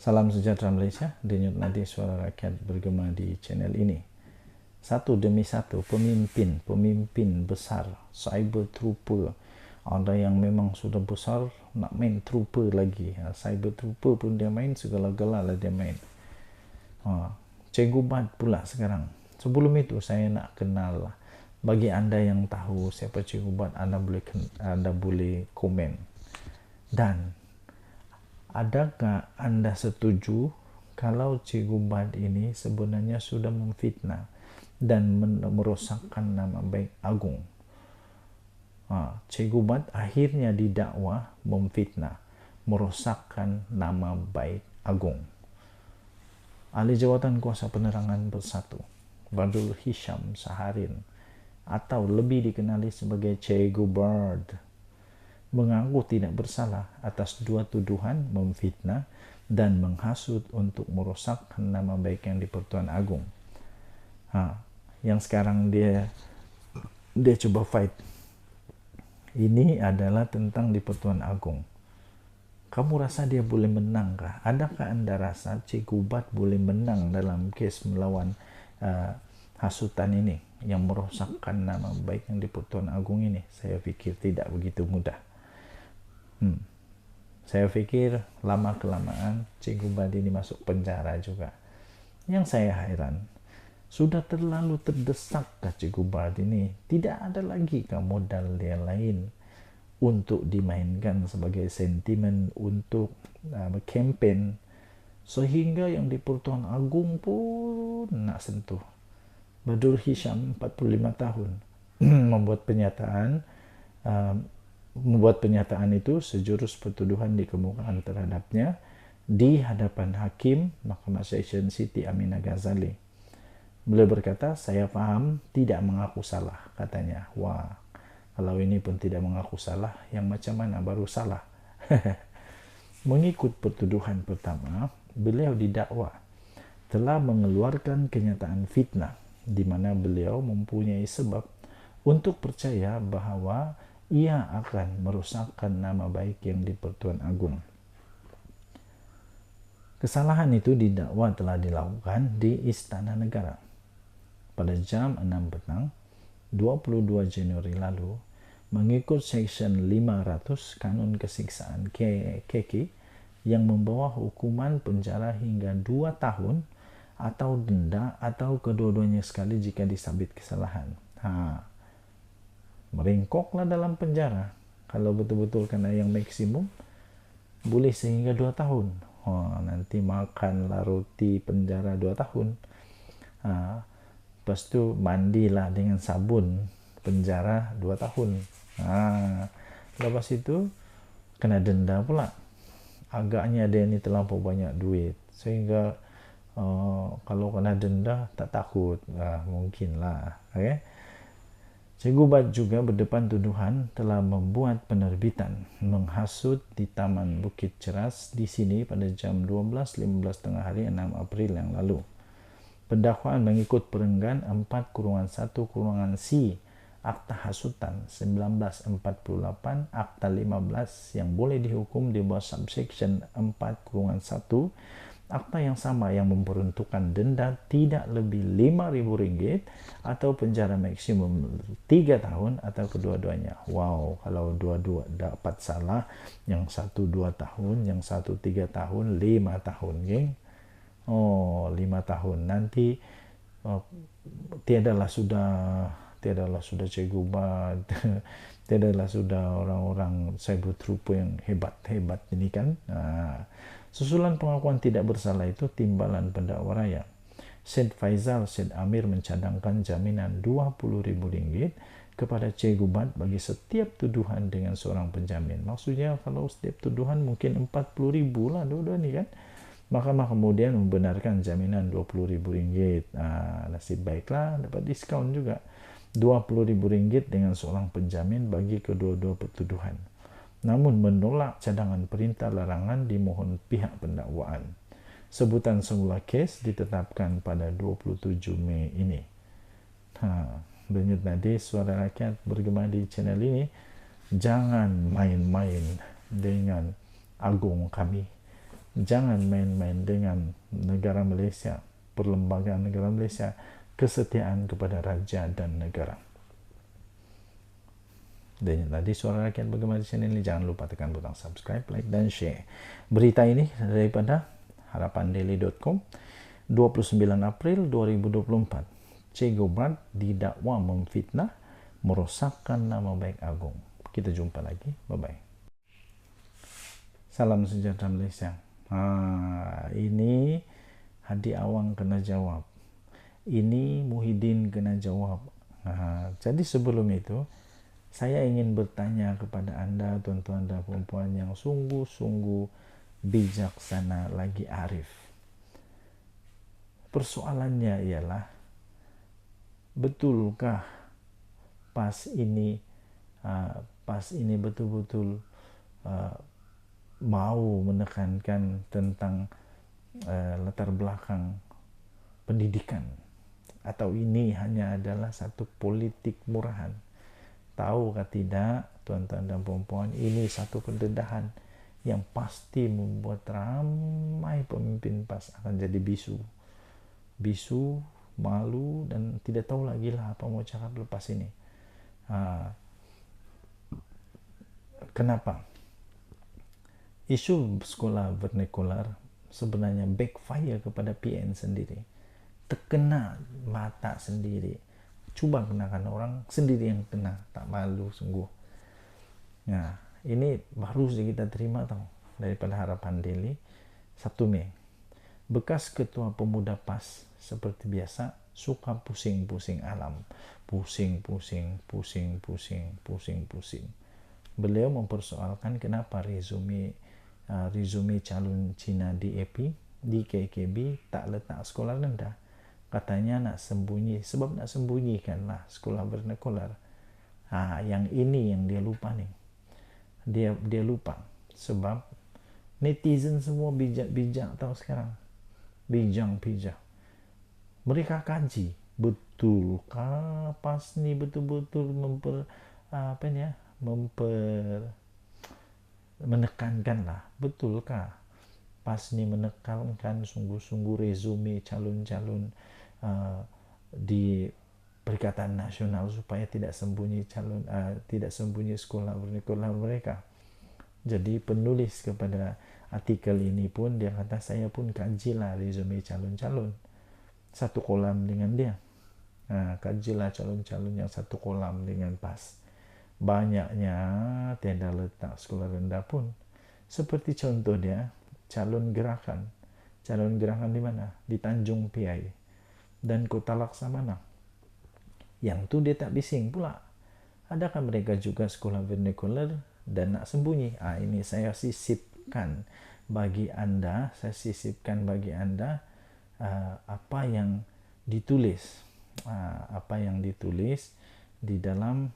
Salam sejahtera Malaysia, denyut nadi suara rakyat bergema di channel ini. Satu demi satu pemimpin besar, cyber trooper. Ada yang memang sudah besar, nak main trooper lagi. Cyber trooper pun dia main, segala-gala lah dia main. Cikgu Bad pula sekarang. Sebelum itu saya nak kenal lah. Bagi anda yang tahu siapa Cikgu Bad, anda boleh komen. Dan adakah anda setuju kalau Cikgu Bad ini sebenarnya sudah memfitnah dan merosakkan nama baik Agung? Cikgu Bad akhirnya didakwa memfitnah, merosakkan nama baik Agung. Ahli Jawatan Kuasa Penerangan Bersatu, Badrul Hisham Saharin, atau lebih dikenali sebagai Cikgu Bad, mengaku tidak bersalah atas dua tuduhan memfitnah dan menghasut untuk merosakkan nama baik yang di Pertuan Agong. Yang sekarang dia coba fight ini adalah tentang di Pertuan Agong. Kamu rasa dia boleh menang kah? Adakah anda rasa Cikgu Bad boleh menang dalam kes melawan hasutan ini yang merosakkan nama baik yang di Pertuan Agong ini? Saya fikir tidak begitu mudah. Saya fikir lama-kelamaan Cikgu Bad ini masuk penjara juga. Yang saya heran, sudah terlalu terdesakkah Cikgu Bad ini? Tidak ada lagi modal dia lain untuk dimainkan sebagai sentimen untuk campaign, sehingga yang di Pertuan Agong pun nak sentuh. Badrul Hisham 45 tahun membuat pernyataan itu sejurus pertuduhan dikemukakan terhadapnya di hadapan Hakim Mahkamah Session Siti Aminah Ghazali. Beliau berkata, saya paham tidak mengaku salah, katanya. Wah, kalau ini pun tidak mengaku salah, yang macam mana baru salah? Mengikut pertuduhan pertama, beliau didakwa telah mengeluarkan kenyataan fitnah di mana beliau mempunyai sebab untuk percaya bahwa ia akan merosakkan nama baik yang di Pertuan Agong. Kesalahan itu didakwa telah dilakukan di Istana Negara pada jam 6 petang 22 Januari lalu mengikut Seksyen 500 Kanun Kesiksaan KK yang membawa hukuman penjara hingga 2 tahun atau denda atau kedua-duanya sekali jika disabit kesalahan. Meringkoklah dalam penjara. Kalau betul-betul kena yang maksimum, boleh sehingga 2 tahun. Nanti makanlah roti penjara 2 tahun. Lepas tu mandilah dengan sabun penjara 2 tahun. Lepas itu kena denda pula. Agaknya dia ni terlampau banyak duit, sehingga kalau kena denda tak takut. Mungkinlah. Cikgu Bad juga berdepan tuduhan telah membuat penerbitan menghasut di Taman Bukit Ceras di sini pada jam 12.15 tengah hari 6 April yang lalu. Pendakwaan mengikut perenggan 4-1-C Akta Hasutan 1948 Akta 15 yang boleh dihukum di bawah subsection 4-1 akta yang sama yang memperuntukkan denda tidak lebih RM5.000 atau penjara maksimum 3 tahun atau kedua-duanya. Wow, kalau dua-dua dapat salah, yang 1 2 tahun, yang 1 3 tahun, 5 tahun, geng. 5 tahun nanti tiadalah sudah Cikgu Bad, tiadalah sudah orang-orang cyber trooper yang hebat-hebat ini kan. Susulan pengakuan tidak bersalah itu timbalan pendakwa raya. Syed Faizal Syed Amir mencadangkan jaminan RM20.000 kepada Cikgu Bad bagi setiap tuduhan dengan seorang penjamin. Maksudnya kalau setiap tuduhan mungkin RM40.000 lah dua-dua ni kan. Mahkamah kemudian membenarkan jaminan RM20.000. Nasib baiklah dapat diskaun juga. RM20.000 dengan seorang penjamin bagi kedua-dua pertuduhan. Namun menolak cadangan perintah larangan dimohon pihak pendakwaan. Sebutan semula kes ditetapkan pada 27 Mei ini. Denyut nadi suara rakyat bergema di channel ini. Jangan main-main dengan Agong kami. Jangan main-main dengan negara Malaysia, perlembagaan negara Malaysia, kesetiaan kepada raja dan negara. Dan tadi Suara Rakyat bagaimana di channel ini, jangan lupa tekan butang subscribe, like, dan share. Berita ini daripada harapandaily.com, 29 April 2024. Che Gobrat didakwa memfitnah, merosakkan nama baik Agung. Kita jumpa lagi, bye-bye. Salam sejahtera Malaysia. Ini Hadi Awang kena jawab. Ini Muhyiddin kena jawab. Jadi sebelum itu, saya ingin bertanya kepada Anda, tuan-tuan dan puan-puan yang sungguh-sungguh bijaksana lagi arif. Persoalannya ialah, betulkah pas ini betul-betul mau menekankan tentang latar belakang pendidikan, atau ini hanya adalah satu politik murahan? Tahukah tidak, tuan-tuan dan puan-puan, ini satu pendedahan yang pasti membuat ramai pemimpin PAS akan jadi bisu, malu, dan tidak tahu lagi lah apa mau cakap lepas ini. Kenapa? Isu sekolah vernakular sebenarnya backfire kepada PN sendiri, terkena mata sendiri. Coba kenakan orang sendiri yang kena, tak malu sungguh. Nah, ini baru saja kita terima tahu daripada Harapan Daily 1 Mei. Bekas Ketua Pemuda PAS seperti biasa suka pusing-pusing alam. Pusing. Beliau mempersoalkan kenapa resume calon Cina di AP, di KKB tak letak sekolah rendah. Katanya nak sembunyi, sebab nak sembunyikanlah sekolah vernakular. Yang ini yang dia lupa nih. Dia lupa sebab netizen semua bijak tahu sekarang. Bijak. Mereka kaji, betulkah PAS ni betul-betul menekankan lah, betulkah PAS ni menekankan sungguh-sungguh resume calon-calon di Perikatan Nasional supaya tidak sembunyi sekolah vernakular mereka. Jadi penulis kepada artikel ini pun dia kata, saya pun kajilah resume calon-calon satu kolam dengan dia. Kajilah calon-calon yang satu kolam dengan PAS. Banyaknya tiada letak sekolah rendah pun. Seperti contoh dia, calon gerakan di mana? Di Tanjung Piai dan Kota Laksamana. Yang tu dia tak bising pula. Adakah mereka juga sekolah vernakular dan nak sembunyi? Ini saya sisipkan bagi Anda apa yang ditulis di dalam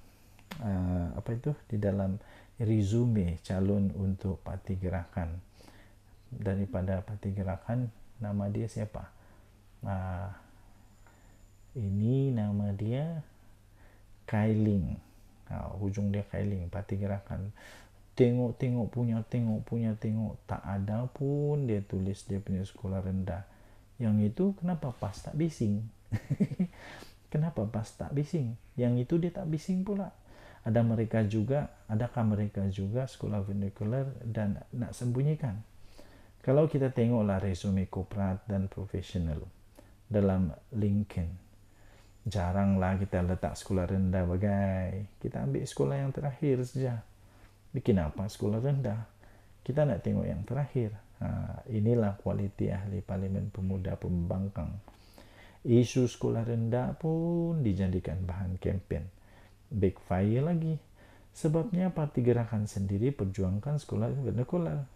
di dalam resume calon untuk Parti Gerakan. Daripada Parti Gerakan, nama dia siapa? Ini nama dia Kailing. Hujung dia Kailing, Parti Gerakan. Tengok tak ada pun dia tulis dia punya sekolah rendah. Yang itu kenapa PAS tak bising? Kenapa PAS tak bising? Yang itu dia tak bising pula. Adakah mereka juga sekolah vernakular dan nak sembunyikan? Kalau kita tengoklah resume korporat dan profesional dalam LinkedIn, jaranglah kita letak sekolah rendah bagai. Kita ambil sekolah yang terakhir saja. Bikin apa sekolah rendah? Kita nak tengok yang terakhir. Inilah kualiti ahli Parlimen Pemuda Pembangkang. Isu sekolah rendah pun dijadikan bahan kempen. Backfire lagi. Sebabnya Parti Gerakan sendiri perjuangkan sekolah vernakular.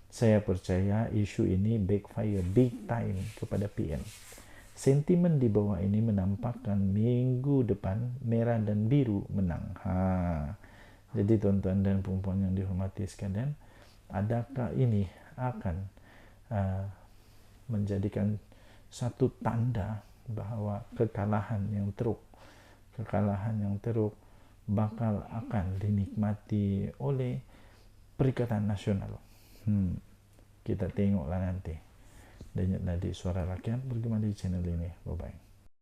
Saya percaya isu ini backfire big time kepada PM. Sentimen di bawah ini menampakkan minggu depan merah dan biru menang. Jadi tuan-tuan dan perempuan yang dihormati sekalian, adakah ini akan menjadikan satu tanda bahawa kekalahan yang teruk bakal akan dinikmati oleh Perikatan Nasional? kita tengoklah nanti. Denyut nadi suara rakyat bergema di channel ini. Bye bye.